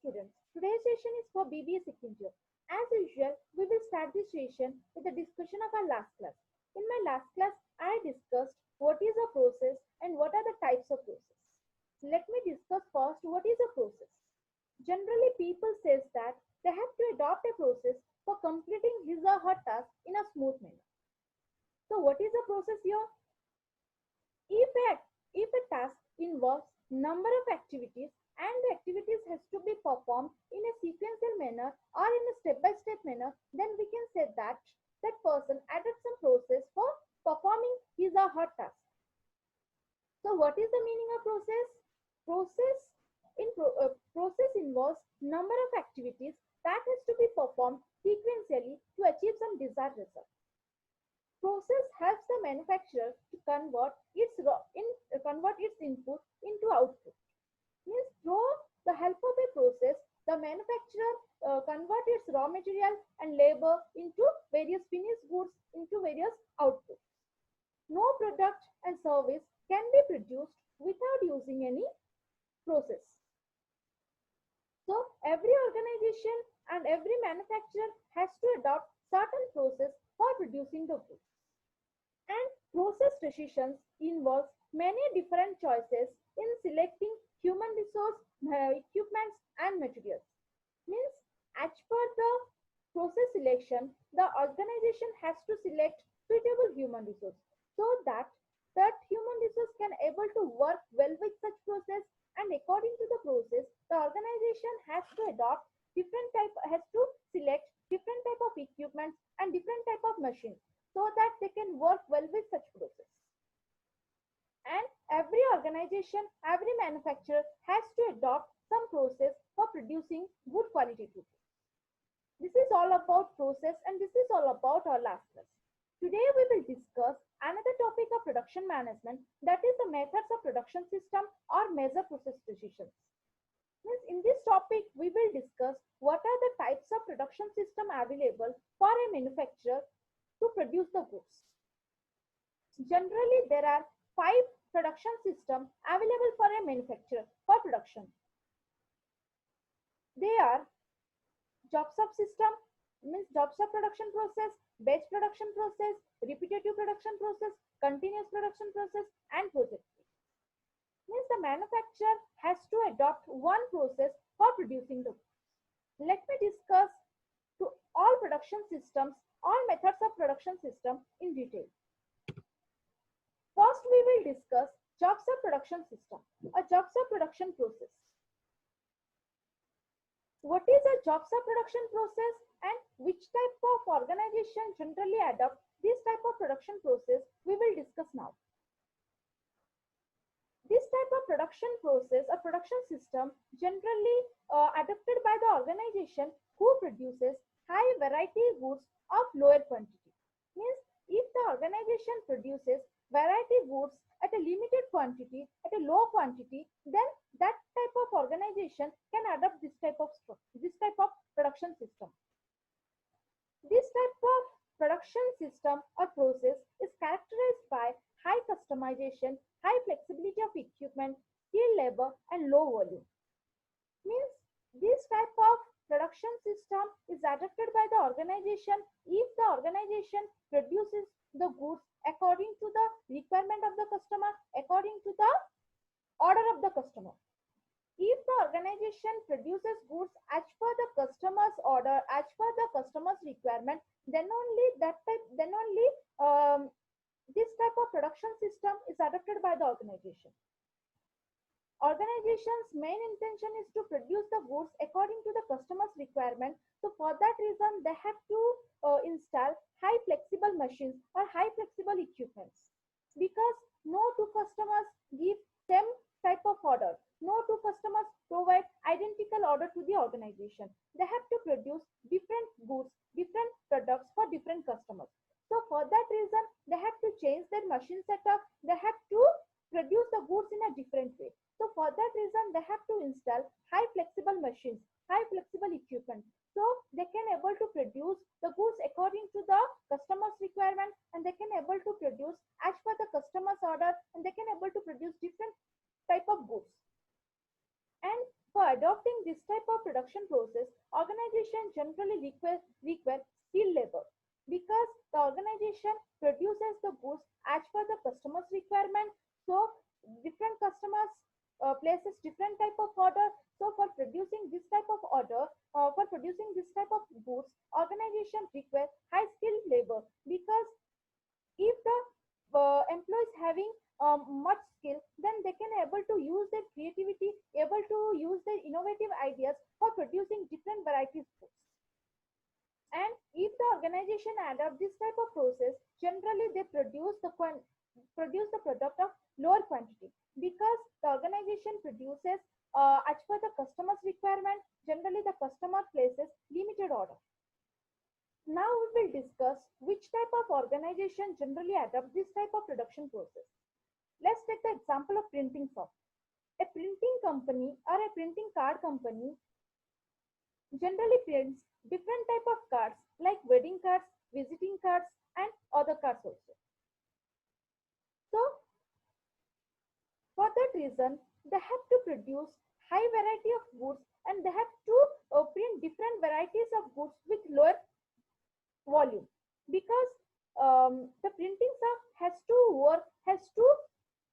students. Today's session is for BBA second year. As usual, we will start this session with a discussion of our last class. In my last class, I discussed what is a process and what are the types of process. Let me discuss first what is a process. Generally, people says that they have to adopt a process for completing his or her task in a smooth manner. So, what is a process here? If a, if a task involves number of activities and the activities has to be performed in a sequential manner or in a step-by-step manner, then we can say that that person added some process for performing his or her task. So what is the meaning of process? Process involves number of activities that has to be performed sequentially to achieve some desired result. Process helps the manufacturer to convert its input into output. Means through the help of a process, the manufacturer convert its raw material and labor into various finished goods into various outputs. No product and service can be produced without using any process. So every organization and every manufacturer has to adopt certain process for producing the goods. And process decisions involves many different choices in selecting human resource, equipments and materials. Means as per the process selection, the organization has to select suitable human resource so that that human resource can able to work well with such process, and according to the process the organization has to select different type of equipment and different type of machines so that they can work well with such process. And every organization, every manufacturer has to adopt some process for producing good quality goods. This is all about process and this is all about our last class. Today we will discuss another topic of production management, that is the methods of production system or measure process decisions. Means in this topic we will discuss what are the types of production system available for a manufacturer to produce the goods. Generally there are 5 production systems available for a manufacturer for production. They are job sub system, means job sub production process, batch production process, repetitive production process, continuous production process, and project. Means the manufacturer has to adopt one process for producing the goods. Let me discuss to all production systems, all methods of production system in detail. First, we will discuss job sub production system, a job sub production process. What is a job sub production process and which type of organization generally adopt this type of production process we will discuss now. This type of production process or production system generally adopted by the organization who produces high variety goods of lower quantity. Means if the organization produces variety goods at a limited quantity, at a low quantity, then that type of organization can adopt this type of production system. This type of production system or process is characterized by high customization, high flexibility of equipment, skilled labor, and low volume. Means this type of production system is adopted by the organization if the organization produces the goods according to the requirement of the customer, according to the order of the customer. If the organization produces goods as per the customer's order, as per the customer's requirement, then only this type of production system is adopted by the organization. Organization's main intention is to produce the goods according to the customer's requirement. So for that reason, they have to install high flexible machines or high flexible equipments, because no two customers give same type of order. No two customers provide identical order to the organization. They have to produce different goods, different products for different customers. So for that reason, they have to change their machine setup. They have to produce the goods in a different way. So for that reason, they have to install high flexible machines, high flexible equipment. So they can able to produce the goods according to the customer's requirement, and they can able to produce as per the customer's order, and they can able to produce different type of goods. And for adopting this type of production process, organization generally require skilled labor because the organization produces the goods as per the customer's requirement. So different customers places different type of order. So for producing this type of order, for producing this type of goods, organization require high skilled labor because if the employees having much skill, then they can able to use their creativity, able to use their innovative ideas for producing different varieties of foods. And if the organization adopt this type of process, generally they produce the product of lower quantity because the organization produces as per the customer's requirement. Generally, the customer places limited order. Now we will discuss which type of organization generally adopt this type of production process. Let's take the example of printing shop. A printing company or a printing card company generally prints different type of cards like wedding cards, visiting cards, and other cards also. So for that reason, they have to produce high variety of goods and they have to print different varieties of goods with lower volume because the printing shop has to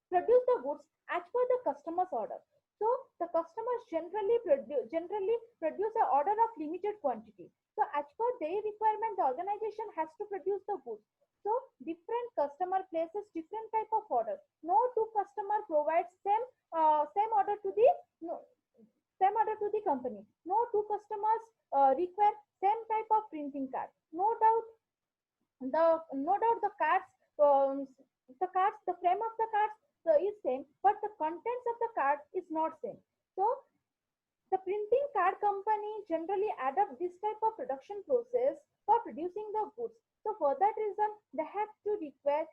produce the goods as per the customer's order. So the customers generally produce an order of limited quantity. So as per their requirement, the organization has to produce the goods. So different customer places different type of order. No two customer provides same order to the same order to the company. No two customers require same type of printing card. No doubt the cards the frame of the cards is same, but the contents of the card is not same. So the printing card company generally adopt this type of production process for producing the goods. So for that reason, they have to require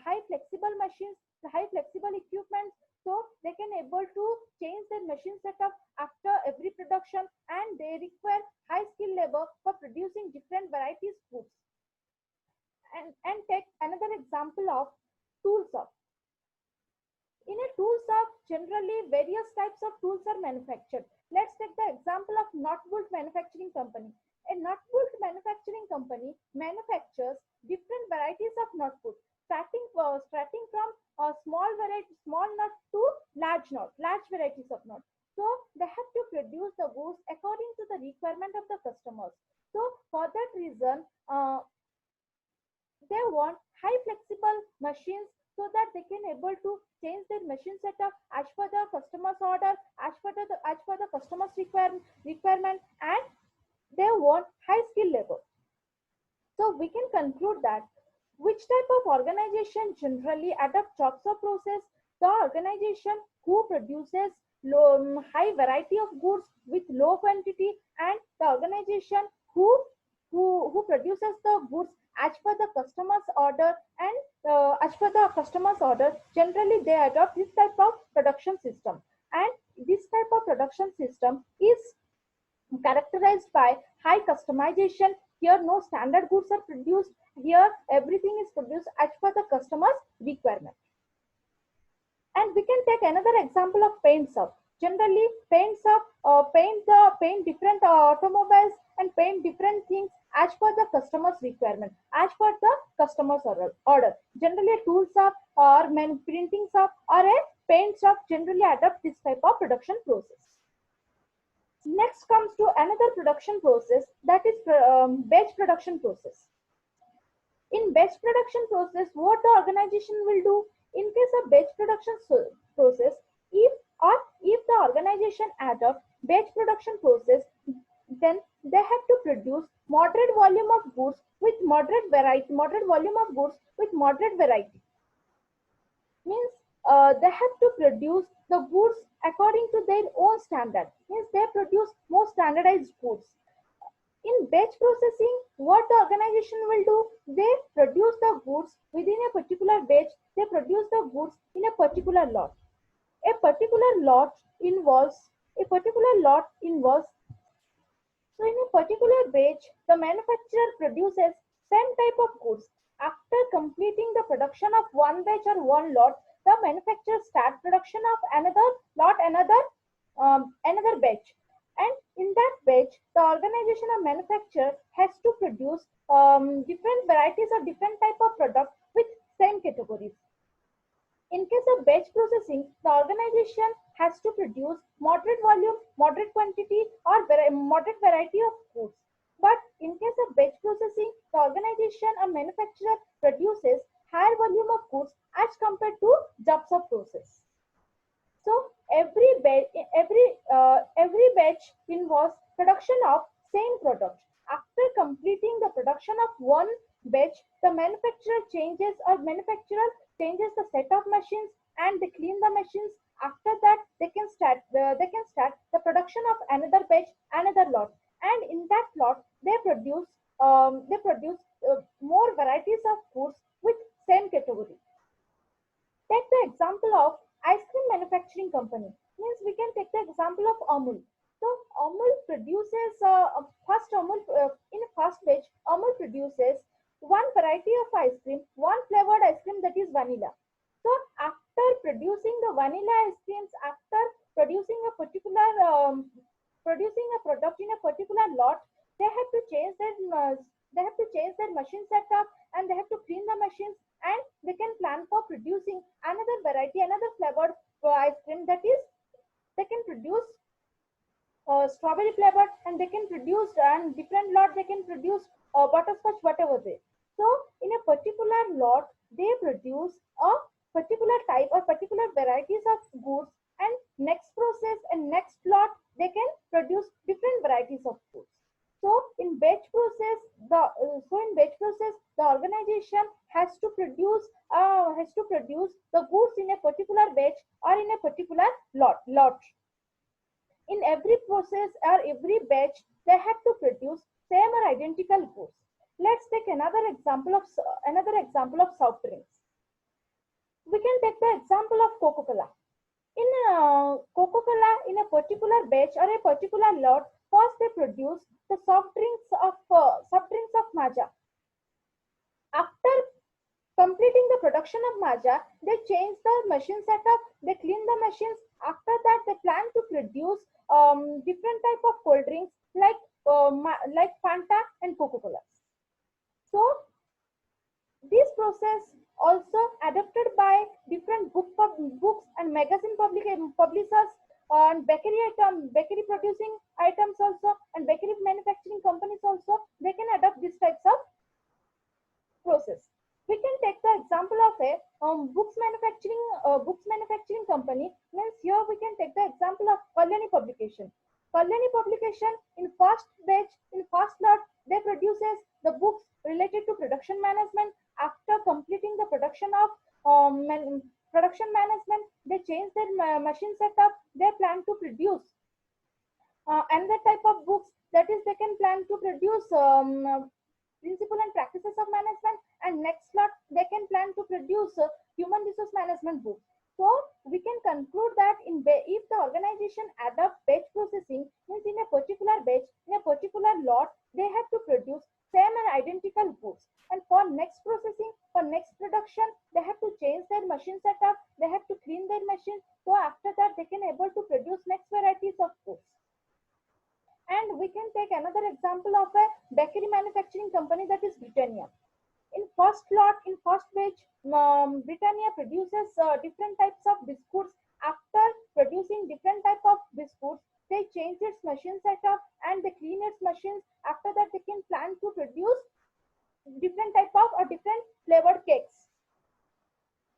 high flexible machines, high flexible equipment, so they can able to change their machine setup after every production, and they require high skill labor for producing different varieties foods. And take another example of tool shop. In a tool shop, generally various types of tools are manufactured. Let's take the example of nut bolt manufacturing company. A nut bolt manufacturing company manufactures different varieties of nut bolts, starting from small nut to large varieties of nuts. So they have to produce the goods according to the requirement of the customers. So for that reason, they want high flexible machines so that they can able to change their machine setup as per the customer's order, as per the customer's requirement, and they want high skill labor. So we can conclude that which type of organization generally adopt Choctaw process? The organization who produces high variety of goods with low quantity, and the organization who produces the goods as per the customer's order, and as per the customer's order, generally they adopt this type of production system. And this type of production system is characterized by high customization. Here no standard goods are produced. Here everything is produced as per the customer's requirement. And we can take another example of paint shop. Generally, paint shop paint different automobiles and paint different things as per the customer's requirement, as per the customer's order. Generally, a tool shop or printing shop or a paint shop generally adopt this type of production process. Next comes to another production process, that is batch production process. In batch production process, what the organization will do? In case of batch production process, if the organization adopt batch production process, then they have to produce moderate volume of goods with moderate volume of goods with moderate variety. Means they have to produce the goods according to their own standard. Means they produce more standardized goods. In batch processing, what the organization will do? They produce the goods within a particular batch. They produce the goods in a particular lot. A particular lot involves. So in a particular batch, the manufacturer produces same type of goods. After completing the production of one batch or one lot, the manufacturer start production of another lot, another another batch. And in that batch, the organization or manufacturer has to produce different varieties or different type of product with same categories. In case of batch processing, the organization has to produce moderate volume, moderate quantity, or moderate variety of goods. But in case of batch processing, the organization or manufacturer produces higher volume of goods as compared to jobs of process. So every batch involves production of same product. After completing the production of one batch, the manufacturer changes the set of machines and they clean the machines. After that, they can start the production of another batch, another lot, and in that lot they produce more varieties of goods with same category. Take the example of ice cream manufacturing company. Means we can take the example of Amul. So Amul produces in a first batch. Amul produces one variety of ice cream, one flavored ice cream, that is vanilla. So after producing the vanilla ice creams, after producing a particular producing a product in a particular lot, they have to change their machine setup, and they have to clean the machines, and they can plan for producing another variety, another flavored ice cream, that is they can produce strawberry flavored, and they can produce and different lot they can produce butterscotch, whatever they. So in a particular lot they produce a particular type or particular varieties of goods, and next process and next lot they can produce different varieties of goods. So in batch process, the organization has to produce the goods in a particular batch or in a particular lot. In every process or every batch, they have to produce same or identical goods. Let's take another example of soft drinks. We can take the example of Coca-Cola. In Coca-Cola, in a particular batch or a particular lot, first they produce the soft drinks of Maja. After completing the production of Maja, they change the machine setup, they clean the machines. After that, they plan to produce different type of cold drinks like Fanta and Coca-Cola. So this process also adopted by different books and magazine publishers and bakery producing items also, and bakery manufacturing companies also, they can adopt these types of process. We can take the example of a books manufacturing company. Means here we can take the example of Kalyani Publication. Kalyani Publication, in first batch, in first lot, they produces the books related to production management. After completing the production management, they change their machine setup. They plan to produce another type of books, that is they can plan to produce principle and practices of management, and next lot they can plan to produce human resource management books. So we can conclude that if the organization adopt batch processing, means in a particular batch, in a particular lot, they have to produce same and identical goods, and for next processing, for next production, they have to change their machine setup, they have to clean their machine. So after that they can able to produce next varieties of goods. And we can take another example of a bakery manufacturing company, that is Britannia. In first lot, in first batch, Britannia produces different types of biscuits. After producing different type of biscuits, they change its machine setup and they clean its machines. After that, they can plan to produce different type of or different flavored cakes.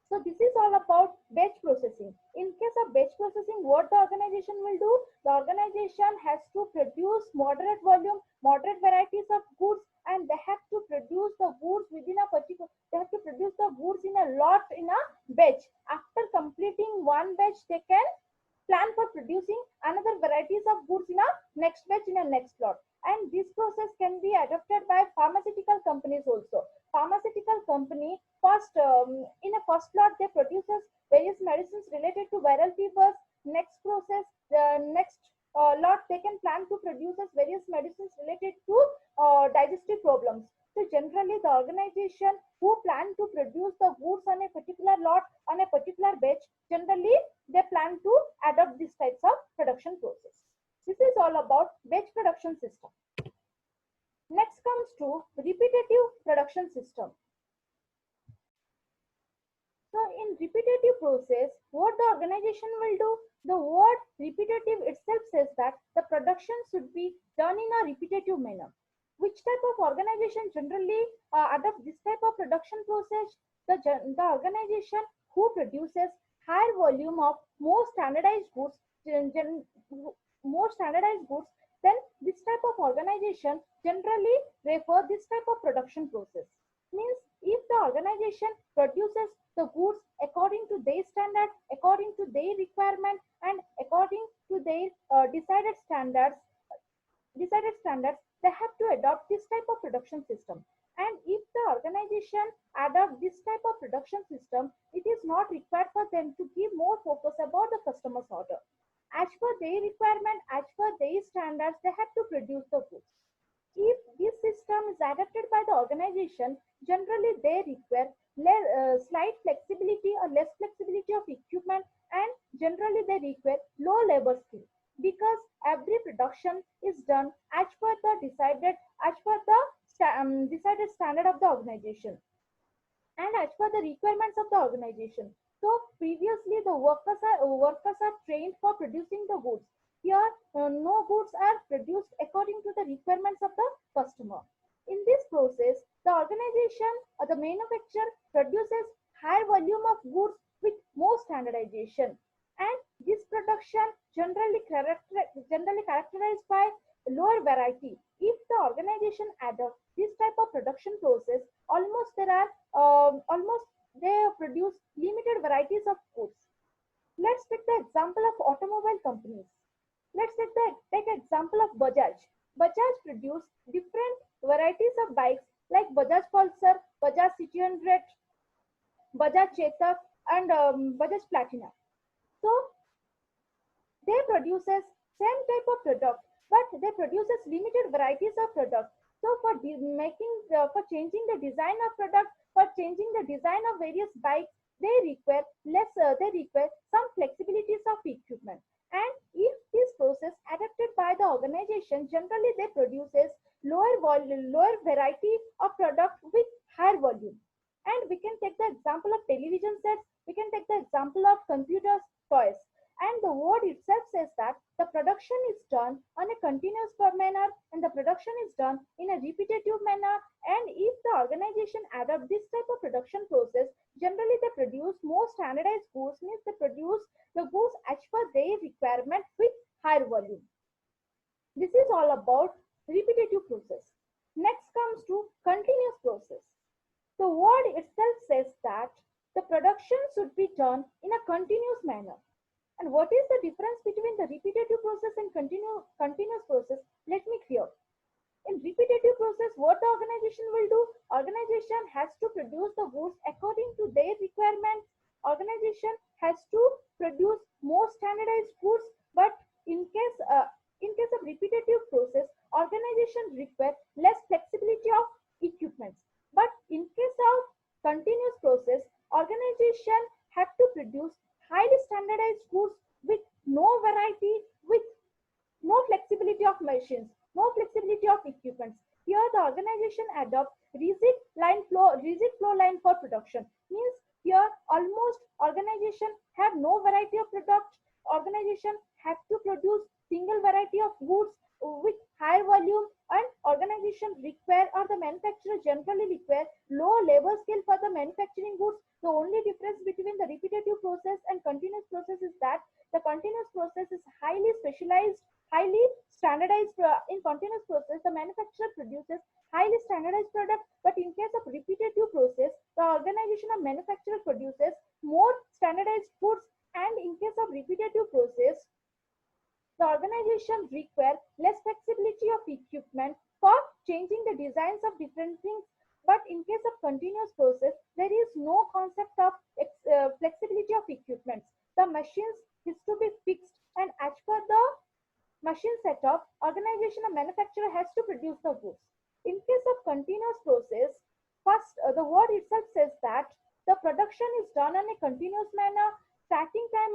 So this is all about batch processing. In case of batch processing, what the organization will do? The organization has to produce moderate volume, moderate varieties of goods, and they have to produce the goods within a particular. They have to produce the goods in a lot in a batch. After completing one batch, they can plan for producing another varieties of goods in a next batch in a next lot. And this process can be adopted by pharmaceutical companies also. Pharmaceutical company first in a first lot they produces various medicines related to viral fevers. Next process, the next lot they can plan to produce as various medicines related to digestive problems. So generally, the organization who plan to produce the goods on a particular lot on a particular batch, generally they plan to adopt these types of production process. This is all about batch production system. Next comes to repetitive production system. So in repetitive process, what the organization will do, the word repetitive itself says that the production should be done in a repetitive manner. Which type of organization generally adopt this type of production process? The organization who produces higher volume of more standardized goods, more standardized goods, then this type of organization generally refer this type of production process. Means if the organization produces the goods according to their standard, according to their requirement, and according to their decided standards, they have to adopt this type of production system. And if the organization adopt this type of production system, it is not required for them to give more focus about the customer's order. As per their requirement, as per their standards, they have to produce the goods. If this system is adopted by the organization, generally they require slight flexibility or less flexibility of equipment, and generally they require low labor skill, because every production is done as per the decided standard of the organization and as per the requirements of the organization. So previously the workers are trained for producing the goods. Here no goods are produced according to the requirements of the customer. In this process, the organization or the manufacturer produces higher volume of goods with more standardization, and this production generally characterized by lower variety. If the organization adopts this type of production process, almost they produce limited varieties of goods. Let's take the example of automobile companies. Take example of Bajaj. Bajaj produce different varieties of bikes like Bajaj Pulsar, Bajaj City 100, Bajaj Chetak, and Bajaj Platina. So they produces same type of product, but they produces limited varieties of product. So for changing the design of product, for changing the design of various bikes, they require some flexibilities of equipment. And if this process adapted by the organization, generally they produces lower variety of product with higher volume. And we can take the example of television sets, we can take the example of computers, toys. And the word itself says that the production is done on a continuous manner, and the production is done in a repetitive manner. And if the organization adopt this type of production process, generally they produce more standardized goods, means they produce the goods as per their requirement with higher volume. This is all about repetitive process. Next comes to continuous process. The word itself says that the production should be done in a continuous manner. And what is the difference between the repetitive process and continuous process? Let me clear. In repetitive process, what the organization will do? Organization has to produce the goods according to their requirements. Organization has to produce more standardized goods, but in case of repetitive process, organization require less flexibility of equipments. But in case of continuous process, organization have to produce highly standardized goods with no variety, with no flexibility of machines, no flexibility of equipments. Here the organization adopt rigid flow line for production. Means here almost organization have no variety of product. Organization have to produce single variety of goods with high volume, and organization require, or the manufacturer generally require, low labor skill for the manufacturing goods. The only difference between the repetitive process and continuous process is that the continuous process is highly specialized, highly standardized. In continuous process, the manufacturer produces highly standardized product, but in case of repetitive process, the organization or manufacturer produces more standardized goods. And in case of repetitive process, the organization require less flexibility of equipment for changing the designs of different things. But in case of continuous process, there is no concept of flexibility of equipment. The machines is to be fixed, and as per the machine setup, organization or manufacturer has to produce the goods. In case of continuous process, first the word itself says that the production is done in a continuous manner. Starting time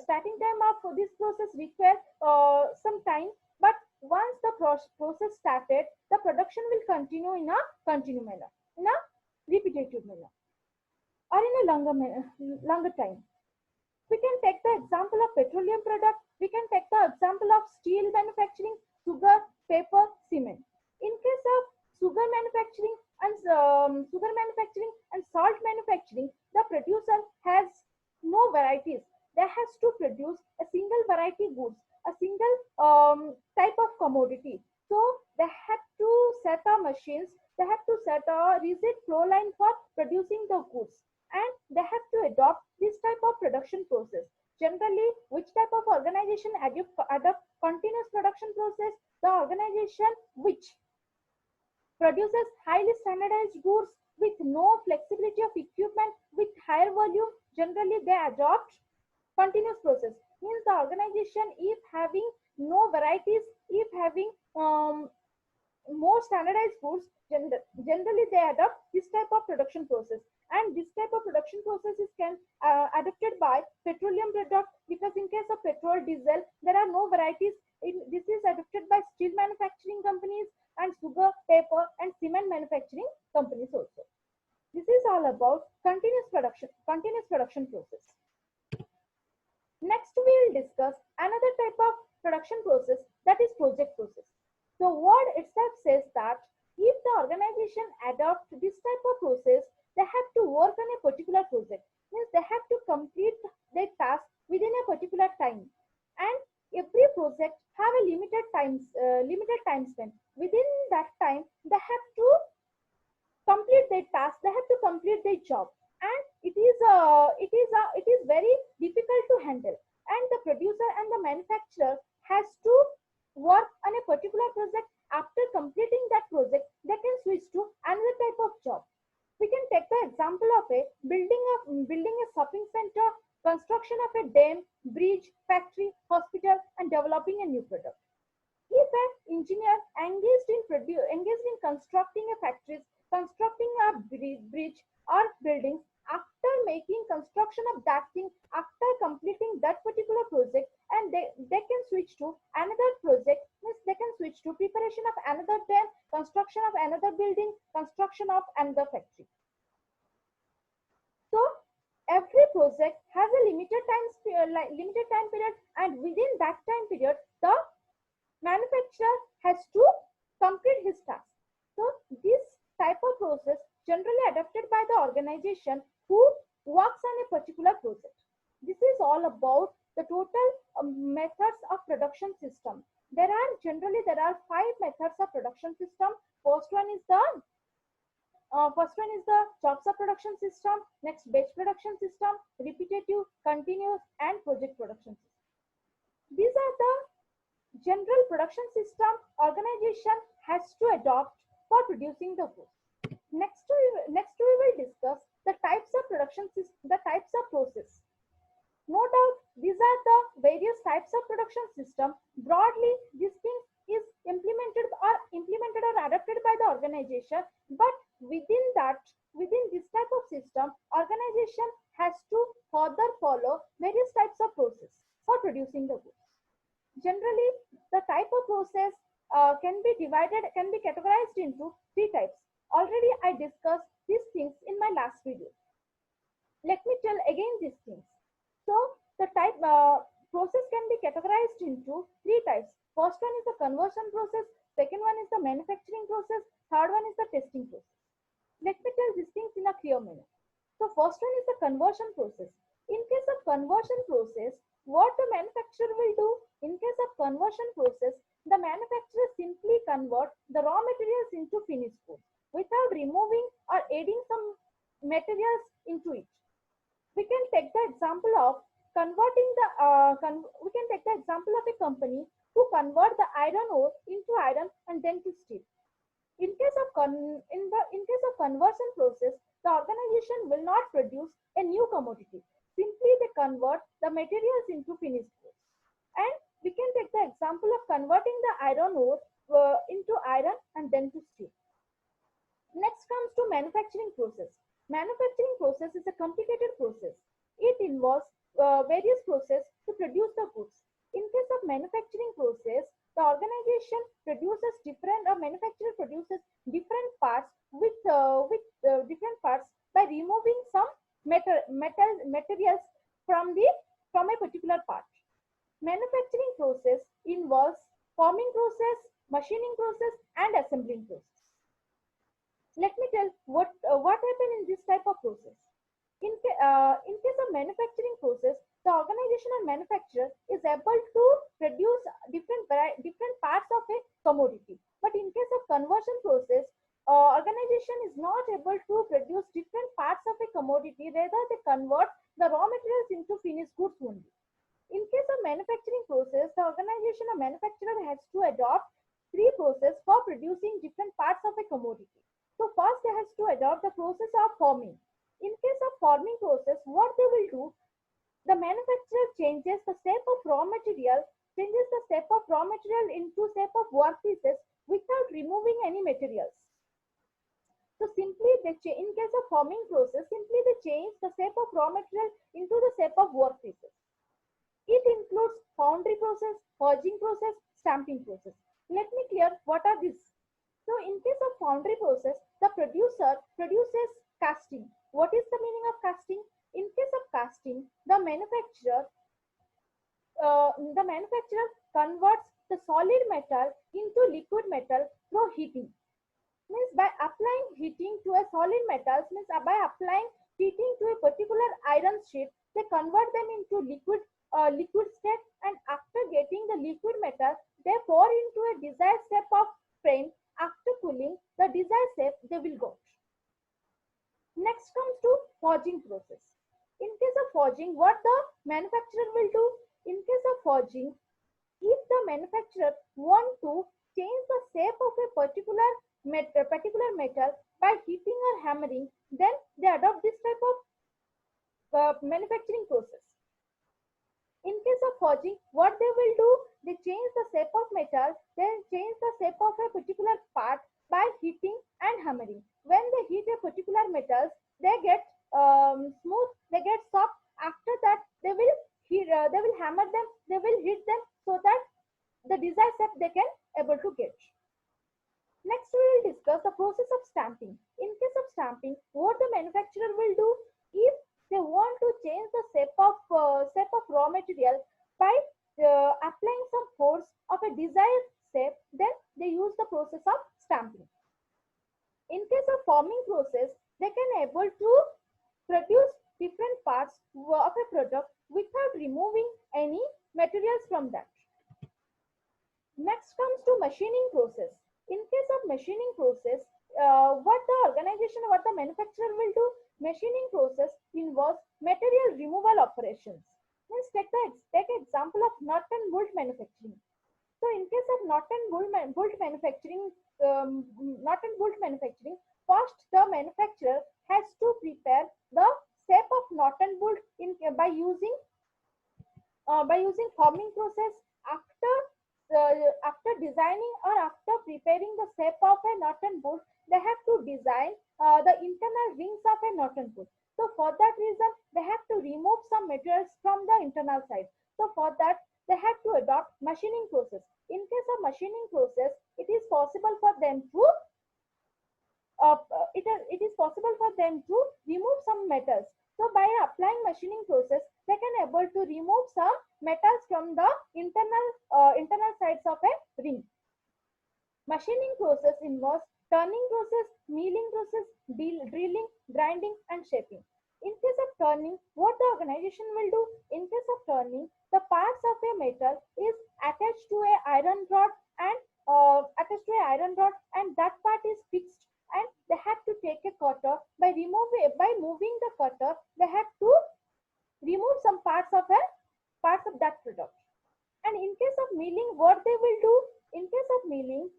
starting time of this process requires some time, but once the process started, the production will continue in a continuous manner, in a repetitive manner, or in a longer time. We can take the example of petroleum product. We can take the example of steel manufacturing, sugar, paper, cement. In case of sugar manufacturing and salt manufacturing, the producer has no varieties. They has to produce a single variety goods, a single type of commodity. So they have to set a machines. They have to set a rigid flow line for producing the goods, and they have to adopt this type of production process. Generally, which type of organization adopt continuous production process? The organization which produces highly standardized goods with no flexibility of equipment with higher volume. Generally, they adopt continuous process. Means the organization, if having no varieties, if having more standardized goods, generally they adopt this type of production process. And this type of production process is adopted by petroleum product, because in case of petrol, diesel, there are no varieties. This is adopted by steel manufacturing companies and sugar, paper, and cement manufacturing companies also. This is all about continuous production process. Next, we will discuss another type of production process, that is project process. The word itself says that if the organization adopts this type of process, they have to work on a particular project. Means they have to complete their task within a particular time, and every project have a limited time span. Within that time, they have to complete their task. They have to complete their job, and it is very difficult to handle. And the producer and the manufacturer has to work on a particular project. After completing that project, they can switch to another type of job. We can take the example of a building a shopping center, construction of a dam, bridge, factory, hospital, and developing a new product. If an engineer engaged in constructing a factories, constructing a bridge or buildings, after making construction of that thing, after completing that particular project, and they can switch to another project. Means they can switch to preparation of another dam, construction of another building, construction of another factory. So every project has a limited time period, and within that time period, the manufacturer has to complete his task. So this type of process generally adopted by the organization who works on a particular project. This is all about the total methods of production system. There are 5 methods of production system. First one is the jobs of production system. Next, batch production system, repetitive, continuous, and project production system. These are the general production system organization has to adopt for producing the goods. Next we will discuss the types of the types of process. No doubt, these are the various types of production system. Broadly, this thing is implemented or adopted by the organization, but within this type of system, organization has to further follow various types of process for producing the goods. Generally, the type of process can be categorized into 3 types. Already I discussed these things in my last video. Let me tell again these things. So the process can be categorized into 3 types. First one is the conversion process, second one is the manufacturing process, third one is the testing process. Let me tell these things in a clear manner. So first one is the conversion process. In case of conversion process, what the manufacturer will do? In case of conversion process, the manufacturer simply convert the raw materials into finished goods without removing or adding some materials into it. We can take the example of we can take the example of a company who convert the iron ore into iron and then to steel. In case of conversion process, the organization will not produce a new commodity. Simply they convert the materials into finished goods. And we can take the example of converting the iron ore into iron and then to steel. Next comes to manufacturing process. Manufacturing process is a complicated process. It involves various processes to produce the goods. In case of manufacturing process, the organization produces different, manufacturer produces different parts with different parts by removing some materials from the from a particular part. Manufacturing process involves forming process, machining process, and assembling process. Let me tell what happened in this type of process. In case of manufacturing process, the organization or manufacturer is able to produce different parts of a commodity. But in case of conversion process, organization is not able to produce different parts of a commodity. Rather, they convert the raw materials into finished goods only. In case of manufacturing process, the organization or manufacturer has to adopt three processes for producing different parts of a commodity. So first they has to adopt the process of forming. In case of forming process, what they will do, the manufacturer changes the shape of raw material, changes the shape of raw material into shape of work pieces without removing any materials. So simply in case of forming process, simply they change the shape of raw material into the shape of work pieces. It includes foundry process, forging process, stamping process. Let me clear what are these. So in case of foundry process, the producer produces casting. What is the meaning of casting? In case of casting, the manufacturer converts the solid metal into liquid metal through heating. Means by applying heating to a solid metals, means by applying heating to a particular iron sheet, they convert them into liquid state, and after getting the liquid metal, they pour into a desired shape of frame. After cooling, the desired shape they will go. Next comes to forging process. In case of forging, what the manufacturer will do? In case of forging, if the manufacturer want to change the shape of a particular metal by heating or hammering, then they adopt this type of manufacturing process. In case of forging, what they will do, they change the shape of metal, then change the shape of a particular part by heating and hammering. When they heat a particular metals, they get smooth, they get soft. After that, they will hammer them, they will heat them so that the desired shape they can able to get. Next, we will discuss the process of stamping. In case of stamping, what the manufacturer will do, if they want to change the shape of raw material by applying some force of a desired shape, then they use the process of stamping. In case of forming process, they can able to produce different parts of a product without removing any materials from that. Next comes to machining process. In case of machining process, what the organization, what the manufacturer will do, machining process involves material removal operations. Let's take example of nut and bolt manufacturing. So in case of nut and bolt manufacturing, first the manufacturer has to prepare the shape of nut and bolt by using forming process. After designing or after preparing the shape of a nut and bolt, they have to design the internal rings of a nut and bolt. So for that reason, they have to remove some materials from the internal side. So for that, they have to adopt machining process. In case of machining process, it is possible for them to remove some metals. So by applying machining process, they can able to remove some metals from the internal sides of a ring. Machining process involves turning process, milling process, drilling, grinding, and shaping. In case of turning, what the organization will do? In case of turning, the parts of a metal is attached to a iron rod and that part is fixed, and they have to take a cutter by moving the cutter, they have to remove some parts of that product. And in case of milling, what they will do? In case of milling,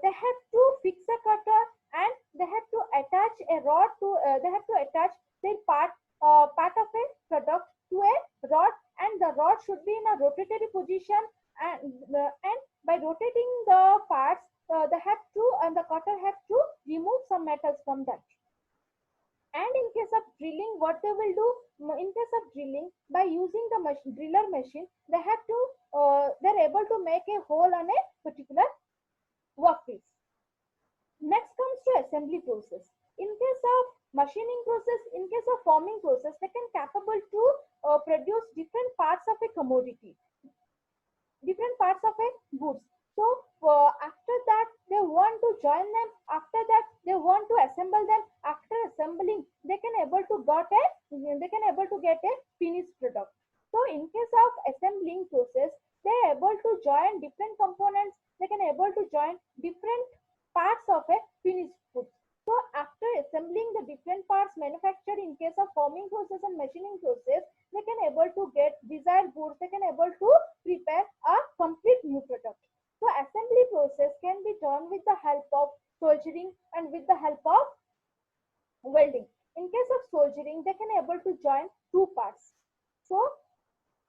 they have to fix a cutter and they have to attach a rod to they have to attach their part part of a product to a rod, and the rod should be in a rotatory position, and by rotating the parts, the have to and the cutter have to remove some metals from that. And in case of drilling, what they will do, in case of drilling, by using the driller machine, they have to they're able to make a hole on a particular workpiece. Next comes to assembly process. In case of machining process, in case of forming process, they can capable to produce different parts of a commodity, different parts of a goods. So after that they want to join them, after that they want to assemble them, after assembling they can able to get a finished product. So in case of assembling process, they are able to join different components, they can able to join different parts of a finished good. So after assembling the different parts manufactured in case of forming process and machining process, they can able to get desired goods, they can able to prepare a complete new product. So assembly process can be done with the help of soldering and with the help of welding. In case of soldering, they can able to join two parts. So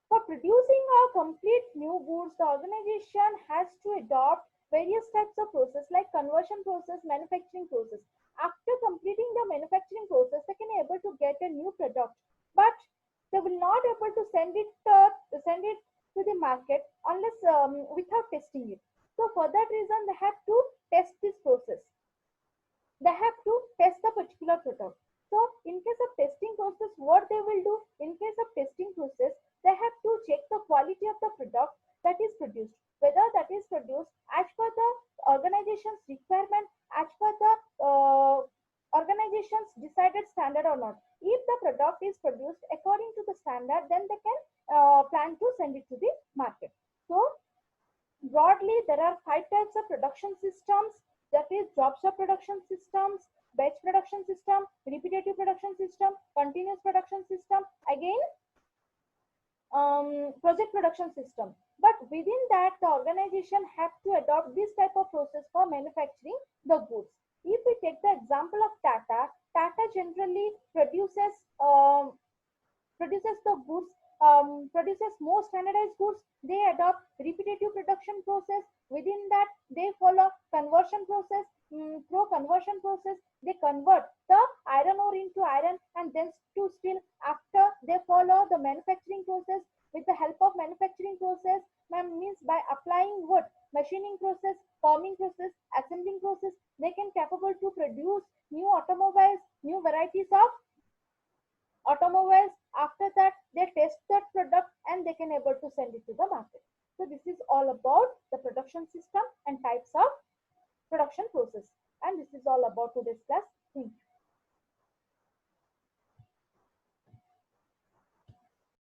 for producing a complete new goods, the organization has to adopt various types of process like conversion process, manufacturing process. After completing the manufacturing process, they can able to get a new product, but they will not able to send it to the market unless without testing it. So for that reason, they have to test this process. They have to test the particular product. So in case of testing process, what they will do, in case of testing process, they have to check the quality of the product that is produced, whether that is produced as per the organization's requirement, as per the organization's decided standard or not. If the product is produced according to the standard, then they can plan to send it to the market. So broadly, there are five types of production systems, that is job shop production systems, batch production system, repetitive production system, continuous production system, again project production system. But within that, the organization have to adopt this type of process for manufacturing the goods. If we take the example of Tata generally produces the goods, produces more standardized goods. They adopt repetitive production process. Within that, they follow conversion process. Through conversion process, they convert the iron ore into iron and then to steel. After, they follow the manufacturing process. With the help of manufacturing process, means by applying wood, machining process, forming process, assembling process, they can capable to produce new automobiles, new varieties of automobiles. After that, they test that product and they can able to send it to the market. So this is all about the production system and types of production process, and this is all about today's class. Thank you.